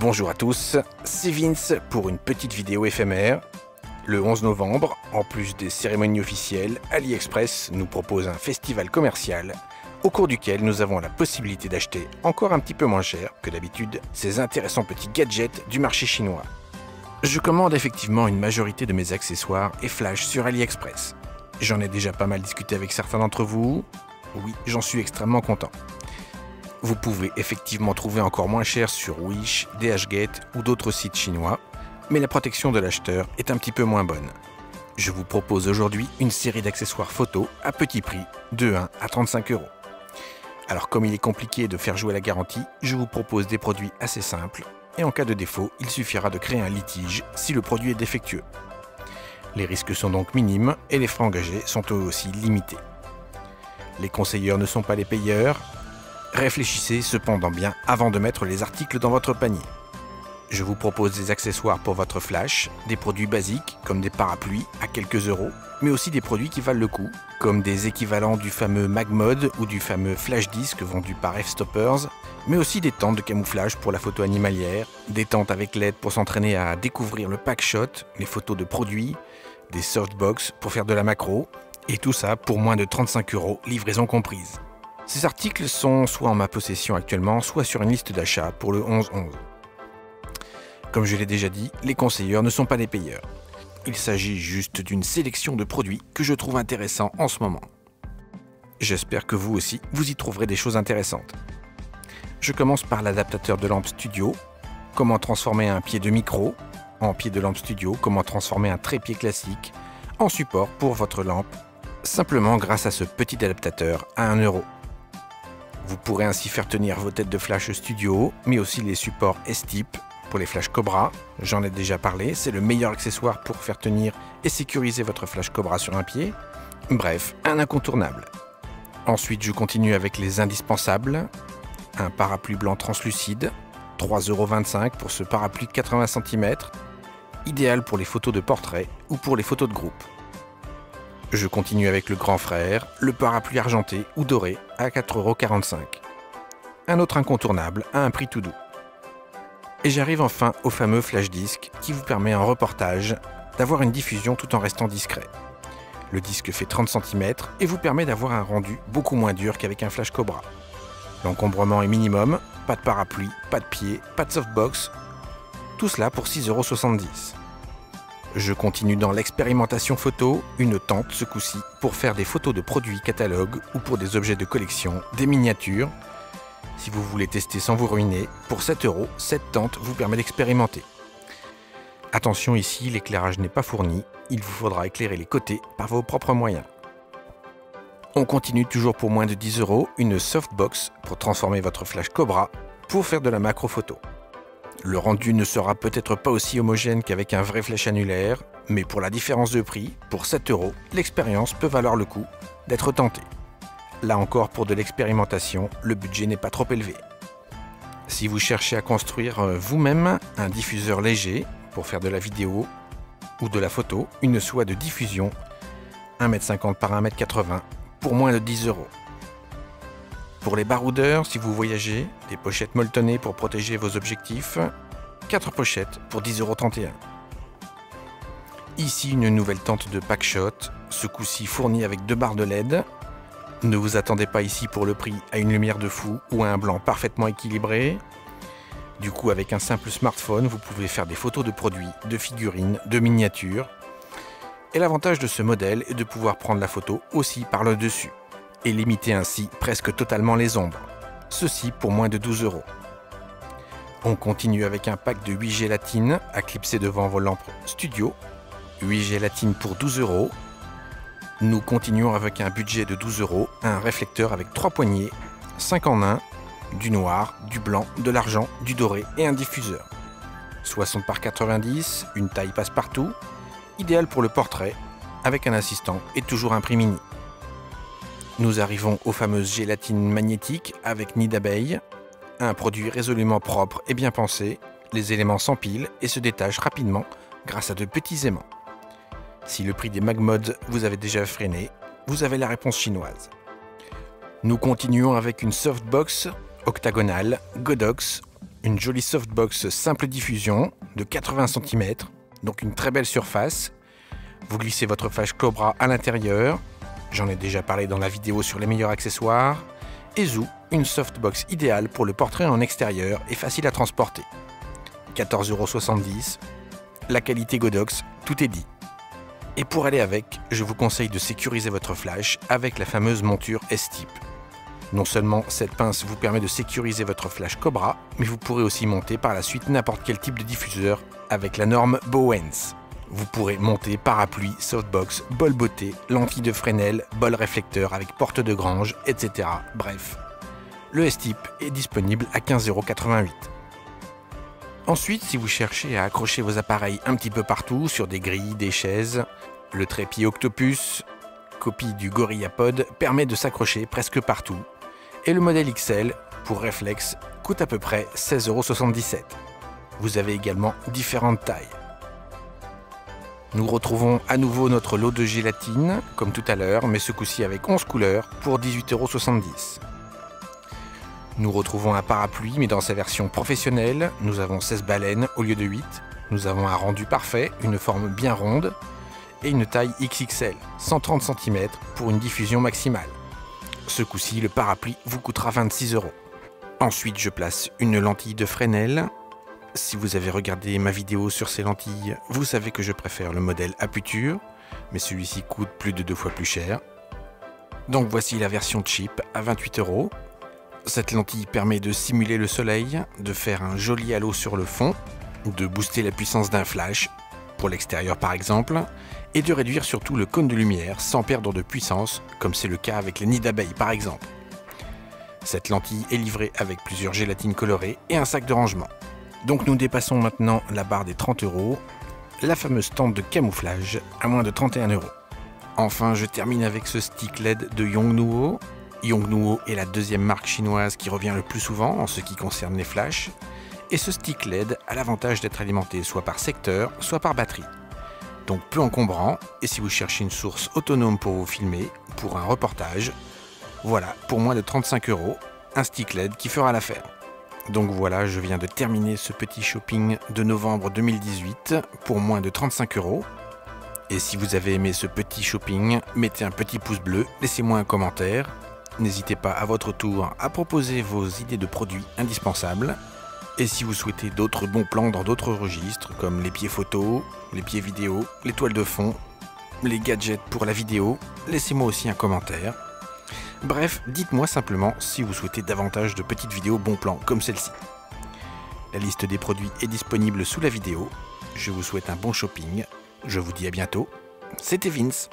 Bonjour à tous, c'est Vince pour une petite vidéo éphémère. Le 11 novembre, en plus des cérémonies officielles, AliExpress nous propose un festival commercial au cours duquel nous avons la possibilité d'acheter encore un petit peu moins cher que d'habitude ces intéressants petits gadgets du marché chinois. Je commande effectivement une majorité de mes accessoires et flash sur AliExpress. J'en ai déjà pas mal discuté avec certains d'entre vous. Oui, j'en suis extrêmement content. Vous pouvez effectivement trouver encore moins cher sur Wish, DHgate ou d'autres sites chinois, mais la protection de l'acheteur est un petit peu moins bonne. Je vous propose aujourd'hui une série d'accessoires photo à petit prix, de 1 à 35 €. Alors comme il est compliqué de faire jouer la garantie, je vous propose des produits assez simples, et en cas de défaut, il suffira de créer un litige si le produit est défectueux. Les risques sont donc minimes et les frais engagés sont eux aussi limités. Les conseilleurs ne sont pas les payeurs. Réfléchissez cependant bien avant de mettre les articles dans votre panier. Je vous propose des accessoires pour votre flash, des produits basiques comme des parapluies à quelques euros, mais aussi des produits qui valent le coup, comme des équivalents du fameux MagMod ou du fameux flash disc vendu par F-Stoppers, mais aussi des tentes de camouflage pour la photo animalière, des tentes avec LED pour s'entraîner à découvrir le pack shot, les photos de produits, des softbox pour faire de la macro, et tout ça pour moins de 35 €, livraison comprise. Ces articles sont soit en ma possession actuellement, soit sur une liste d'achat pour le 11/11. Comme je l'ai déjà dit, les conseilleurs ne sont pas les payeurs. Il s'agit juste d'une sélection de produits que je trouve intéressants en ce moment. J'espère que vous aussi, vous y trouverez des choses intéressantes. Je commence par l'adaptateur de lampe studio, comment transformer un pied de micro en pied de lampe studio, comment transformer un trépied classique en support pour votre lampe, simplement grâce à ce petit adaptateur à 1 €. Vous pourrez ainsi faire tenir vos têtes de flash studio, mais aussi les supports S-Type pour les flash Cobra. J'en ai déjà parlé, c'est le meilleur accessoire pour faire tenir et sécuriser votre flash Cobra sur un pied. Bref, un incontournable. Ensuite, je continue avec les indispensables. Un parapluie blanc translucide, 3,25 € pour ce parapluie de 80 cm, idéal pour les photos de portrait ou pour les photos de groupe. Je continue avec le grand frère, le parapluie argenté ou doré à 4,45 €. Un autre incontournable à un prix tout doux. Et j'arrive enfin au fameux flash disc qui vous permet en reportage d'avoir une diffusion tout en restant discret. Le disque fait 30 cm et vous permet d'avoir un rendu beaucoup moins dur qu'avec un flash Cobra. L'encombrement est minimum, pas de parapluie, pas de pied, pas de softbox. Tout cela pour 6,70 €. Je continue dans l'expérimentation photo, une tente ce coup-ci pour faire des photos de produits catalogues ou pour des objets de collection, des miniatures. Si vous voulez tester sans vous ruiner, pour 7 €, cette tente vous permet d'expérimenter. Attention ici, l'éclairage n'est pas fourni, il vous faudra éclairer les côtés par vos propres moyens. On continue toujours pour moins de 10 €, une softbox pour transformer votre flash Cobra pour faire de la macro photo. Le rendu ne sera peut-être pas aussi homogène qu'avec un vrai flash annulaire, mais pour la différence de prix, pour 7 €, l'expérience peut valoir le coup d'être tentée. Là encore, pour de l'expérimentation, le budget n'est pas trop élevé. Si vous cherchez à construire vous-même un diffuseur léger pour faire de la vidéo ou de la photo, une soie de diffusion 1,50 m par 1,80 m pour moins de 10 €. Pour les baroudeurs, si vous voyagez, des pochettes molletonnées pour protéger vos objectifs, 4 pochettes pour 10,31 €. Ici, une nouvelle tente de pack shot, ce coup-ci fournie avec 2 barres de LED. Ne vous attendez pas ici pour le prix à une lumière de fou ou à un blanc parfaitement équilibré. Du coup, avec un simple smartphone, vous pouvez faire des photos de produits, de figurines, de miniatures. Et l'avantage de ce modèle est de pouvoir prendre la photo aussi par le dessus et limiter ainsi presque totalement les ombres. Ceci pour moins de 12 €. On continue avec un pack de 8 gélatines à clipser devant vos lampes studio. 8 gélatines pour 12 €. Nous continuons avec un budget de 12 €, un réflecteur avec 3 poignées, 5 en 1, du noir, du blanc, de l'argent, du doré et un diffuseur. 60 par 90, une taille passe-partout, idéal pour le portrait, avec un assistant et toujours un prix mini. Nous arrivons aux fameuses gélatines magnétiques avec nid d'abeille, un produit résolument propre et bien pensé, les éléments s'empilent et se détachent rapidement grâce à de petits aimants. Si le prix des MagMod vous avait déjà freiné, vous avez la réponse chinoise. Nous continuons avec une softbox octagonale Godox une jolie softbox simple diffusion de 80 cm, donc une très belle surface. Vous glissez votre flash Cobra à l'intérieur, j'en ai déjà parlé dans la vidéo sur les meilleurs accessoires. Et Zoo, une softbox idéale pour le portrait en extérieur et facile à transporter. 14,70 €, la qualité Godox, tout est dit. Et pour aller avec, je vous conseille de sécuriser votre flash avec la fameuse monture S-Type. Non seulement cette pince vous permet de sécuriser votre flash Cobra, mais vous pourrez aussi monter par la suite n'importe quel type de diffuseur avec la norme Bowens. Vous pourrez monter parapluie, softbox, bol beauté, lentille de Fresnel, bol réflecteur avec porte de grange, etc. Bref, le S-Type est disponible à 15,88 €. Ensuite, si vous cherchez à accrocher vos appareils un petit peu partout, sur des grilles, des chaises, le trépied Octopus, copie du GorillaPod, permet de s'accrocher presque partout. Et le modèle XL, pour réflexe, coûte à peu près 16,77 €. Vous avez également différentes tailles. Nous retrouvons à nouveau notre lot de gélatine, comme tout à l'heure, mais ce coup-ci avec 11 couleurs, pour 18,70 €. Nous retrouvons un parapluie, mais dans sa version professionnelle. Nous avons 16 baleines au lieu de 8. Nous avons un rendu parfait, une forme bien ronde, et une taille XXL, 130 cm pour une diffusion maximale. Ce coup-ci, le parapluie vous coûtera 26 €. Ensuite, je place une lentille de Fresnel. Si vous avez regardé ma vidéo sur ces lentilles, vous savez que je préfère le modèle aputure, mais celui-ci coûte plus de 2 fois plus cher. Donc voici la version cheap à 28 €. Cette lentille permet de simuler le soleil, de faire un joli halo sur le fond, de booster la puissance d'un flash, pour l'extérieur par exemple, et de réduire surtout le cône de lumière sans perdre de puissance, comme c'est le cas avec les nids d'abeilles par exemple. Cette lentille est livrée avec plusieurs gélatines colorées et un sac de rangement. Donc nous dépassons maintenant la barre des 30 €, la fameuse tente de camouflage à moins de 31 €. Enfin, je termine avec ce stick LED de Yongnuo. Yongnuo est la deuxième marque chinoise qui revient le plus souvent en ce qui concerne les flashs. Et ce stick LED a l'avantage d'être alimenté soit par secteur, soit par batterie. Donc peu encombrant, et si vous cherchez une source autonome pour vous filmer, pour un reportage, voilà, pour moins de 35 €, un stick LED qui fera l'affaire. Donc voilà, je viens de terminer ce petit shopping de novembre 2018 pour moins de 35 €. Et si vous avez aimé ce petit shopping, mettez un petit pouce bleu, laissez-moi un commentaire. N'hésitez pas à votre tour à proposer vos idées de produits indispensables. Et si vous souhaitez d'autres bons plans dans d'autres registres, comme les pieds photos, les pieds vidéo, les toiles de fond, les gadgets pour la vidéo, laissez-moi aussi un commentaire. Bref, dites-moi simplement si vous souhaitez davantage de petites vidéos bons plans comme celle-ci. La liste des produits est disponible sous la vidéo. Je vous souhaite un bon shopping. Je vous dis à bientôt. C'était Vince.